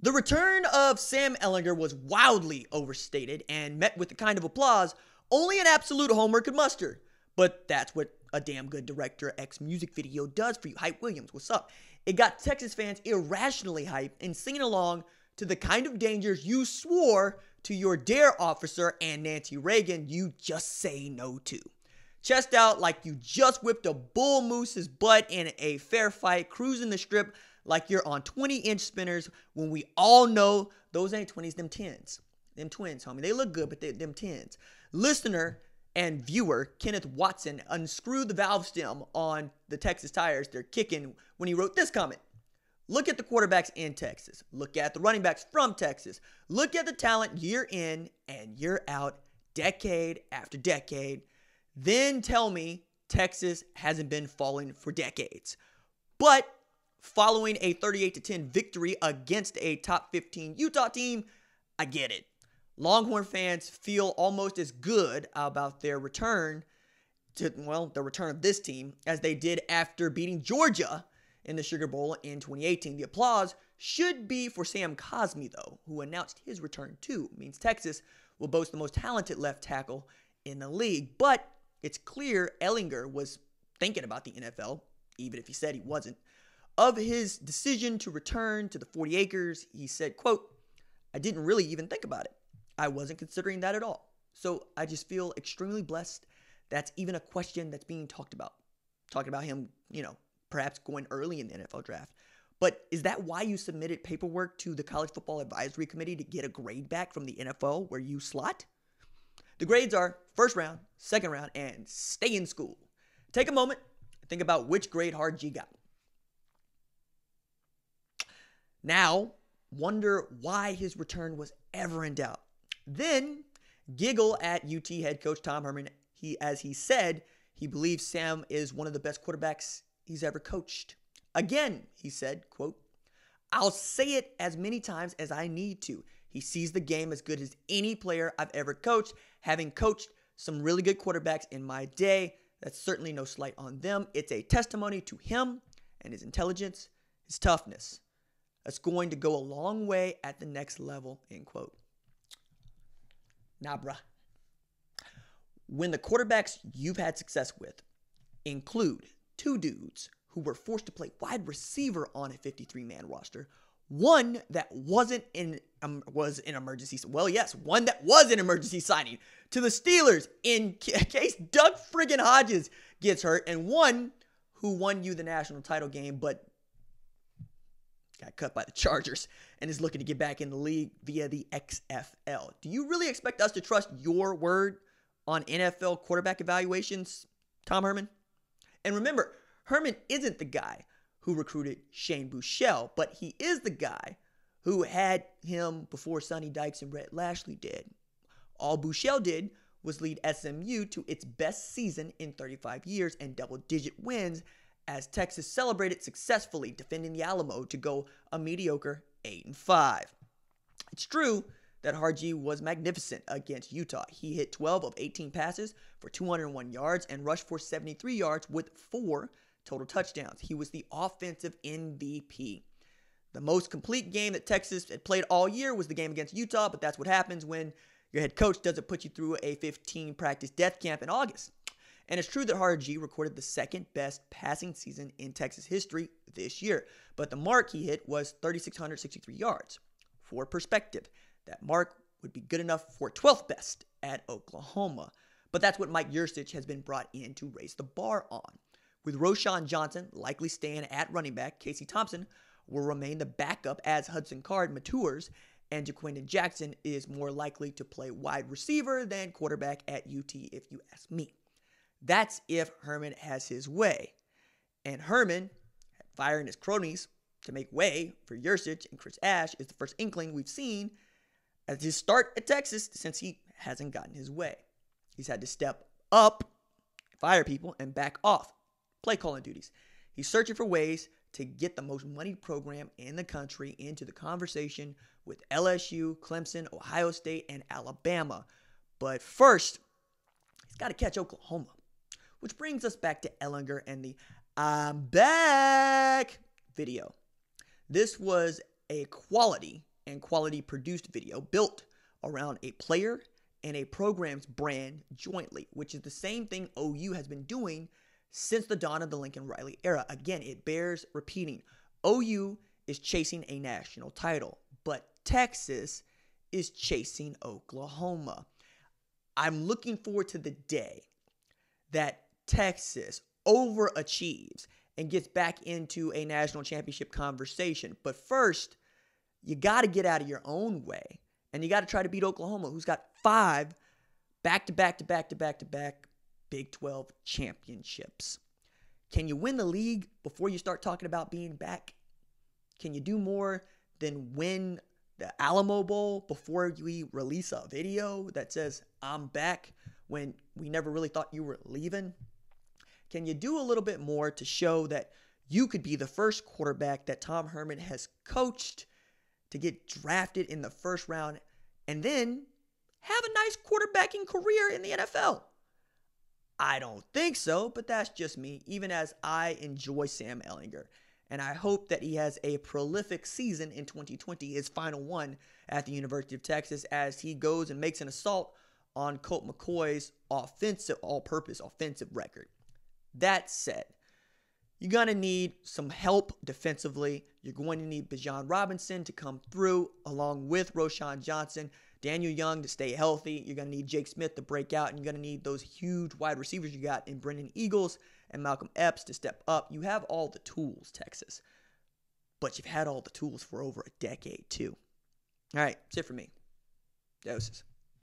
The return of Sam Ehlinger was wildly overstated and met with the kind of applause only an absolute homer could muster. But that's what a damn good Director X music video does for you. Hype Williams, what's up? It got Texas fans irrationally hyped and singing along to the kind of dangers you swore to your dare officer and Nancy Reagan you just say no to. Chest out like you just whipped a bull moose's butt in a fair fight, cruising the strip like you're on 20-inch spinners when we all know those ain't 20s, them 10s. Them twins, homie. They look good, but them 10s. Listener and viewer Kenneth Watson unscrewed the valve stem on the Texas tires they're kicking when he wrote this comment. Look at the quarterbacks in Texas. Look at the running backs from Texas. Look at the talent year in and year out, decade after decade. Then tell me Texas hasn't been falling for decades. But following a 38-10 victory against a top 15 Utah team, I get it. Longhorn fans feel almost as good about their return to, well, the return of this team as they did after beating Georgia in the Sugar Bowl in 2018. The applause should be for Sam Cosmi, though, who announced his return too. It means Texas will boast the most talented left tackle in the league. But it's clear Ehlinger was thinking about the NFL, even if he said he wasn't. Of his decision to return to the 40 acres, he said, quote, I didn't really even think about it. I wasn't considering that at all. So I just feel extremely blessed. That's even a question that's being talked about. Talking about him, perhaps going early in the NFL draft. But is that why you submitted paperwork to the College Football Advisory Committee to get a grade back from the NFL where you slot? The grades are first round, second round, and stay in school. Take a moment and think about which grade Hard G got. Now, wonder why his return was ever in doubt. Then, giggle at UT head coach Tom Herman. As he said, he believes Sam is one of the best quarterbacks he's ever coached. Again, he said, quote, I'll say it as many times as I need to. He sees the game as good as any player I've ever coached, having coached some really good quarterbacks in my day. That's certainly no slight on them. It's a testimony to him and his intelligence, his toughness. That's going to go a long way at the next level, end quote. Nah, bruh. When the quarterbacks you've had success with include two dudes who were forced to play wide receiver on a 53-man roster, one that was an emergency. Well, yes, one that was an emergency signing to the Steelers in case Doug friggin' Hodges gets hurt, and one who won you the national title game, but got cut by the Chargers and is looking to get back in the league via the XFL. Do you really expect us to trust your word on NFL quarterback evaluations, Tom Herman? And remember, Herman isn't the guy who recruited Shane Buechele, but he is the guy who had him before Sonny Dykes and Rhett Lashley did. All Buechele did was lead SMU to its best season in 35 years and double-digit wins as Texas celebrated successfully defending the Alamo to go a mediocre 8-5. It's true that Hard G was magnificent against Utah. He hit 12 of 18 passes for 201 yards and rushed for 73 yards with 4 total touchdowns. He was the offensive MVP. The most complete game that Texas had played all year was the game against Utah, but that's what happens when your head coach doesn't put you through a 15-practice death camp in August. And it's true that Hard G recorded the second best passing season in Texas history this year, but the mark he hit was 3,663 yards. For perspective, that mark would be good enough for 12th best at Oklahoma. But that's what Mike Yurcich has been brought in to raise the bar on. With Roschon Johnson likely staying at running back, Casey Thompson will remain the backup as Hudson Card matures, and Jaquindon Jackson is more likely to play wide receiver than quarterback at UT, if you ask me. That's if Herman has his way. And Herman, firing his cronies to make way for Yurcich and Chris Ash, is the first inkling we've seen at his start at Texas since he hasn't gotten his way. He's had to step up, fire people, and back off play calling duties. He's searching for ways to get the most moneyed program in the country into the conversation with LSU, Clemson, Ohio State, and Alabama. But first, he's got to catch Oklahoma. Which brings us back to Ehlinger and the I'm back video. This was a quality and quality produced video built around a player and a program's brand jointly, which is the same thing OU has been doing since the dawn of the Lincoln Riley era. Again, it bears repeating. OU is chasing a national title, but Texas is chasing Oklahoma. I'm looking forward to the day that Texas overachieves and gets back into a national championship conversation. But first, you got to get out of your own way, and you got to try to beat Oklahoma, who's got 5 back-to-back Big 12 championships. Can you win the league before you start talking about being back? Can you do more than win the Alamo Bowl before we release a video that says, I'm back, when we never really thought you were leaving? Can you do a little bit more to show that you could be the first quarterback that Tom Herman has coached to get drafted in the first round and then have a nice quarterbacking career in the NFL? I don't think so, but that's just me, even as I enjoy Sam Ehlinger. And I hope that he has a prolific season in 2020, his final one at the University of Texas, as he goes and makes an assault on Colt McCoy's all-purpose offensive record. That said, you're going to need some help defensively. You're going to need Bijan Robinson to come through along with Roschon Johnson, Daniel Young to stay healthy. You're going to need Jake Smith to break out, and you're going to need those huge wide receivers you got in Brendan Eagles and Malcolm Epps to step up. You have all the tools, Texas, but you've had all the tools for over a decade too. All right, that's it for me. Doses.